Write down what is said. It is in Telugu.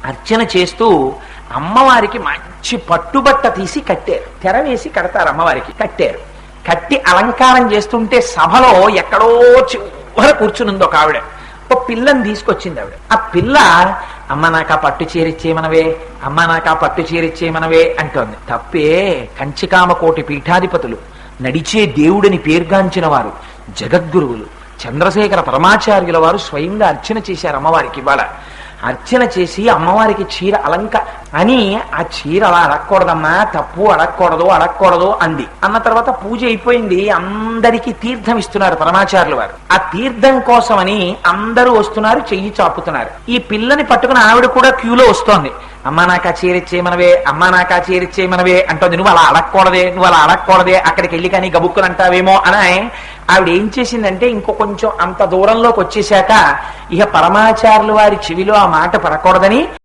అర్చన చేస్తూ అమ్మవారికి మంచి పట్టుబట్ట తీసి కట్టారు. తెర వేసి కడతారు, అమ్మవారికి కట్టారు. కట్టి అలంకారం చేస్తుంటే సభలో ఎక్కడో చివర కూర్చునుంది ఒక ఆవిడ. ఒక పిల్లని తీసుకొచ్చింది ఆవిడ. ఆ పిల్ల అమ్మ నాకు ఆ పట్టు చీరిచ్చేయమనవే, అమ్మ నాకు ఆ పట్టు చీరిచ్చేయమనవే అంటోంది. తప్పే. కంచికామకోటి పీఠాధిపతులు, నడిచే దేవుడిని పేర్గాంచిన వారు, జగద్గురువులు చంద్రశేఖర పరమాచార్యుల వారు స్వయంగా అర్చన చేశారు అమ్మవారికి. ఇవాళ అర్చన చేసి అమ్మవారికి చీర అని ఆ చీర అలా అడగకూడదమ్మా, తప్పు, అడగకూడదు అంది. అన్న తర్వాత పూజ అయిపోయింది. అందరికీ తీర్థం ఇస్తున్నారు పరమాచార్యుల వారు. ఆ తీర్థం కోసమని అందరూ వస్తున్నారు, చెయ్యి చాపుతున్నారు. ఈ పిల్లని పట్టుకుని ఆవిడ కూడా క్యూలో వస్తోంది. అమ్మా నాకు ఆ చీరిచ్చేయమనవే, అమ్మా నాకు ఆ చీరిచ్చేయమనవే అంటోంది. నువ్వు అలా అడగకూడదే, అక్కడికి వెళ్ళి కానీ గబుక్కుని అంటావేమో అని ఆవిడ ఏం చేసిందంటే ఇంకో కొంచెం అంత దూరంలోకి వచ్చేశాక ఇక పరమాచార్యుల వారి చెవిలో ఆ మాట పడకూడదని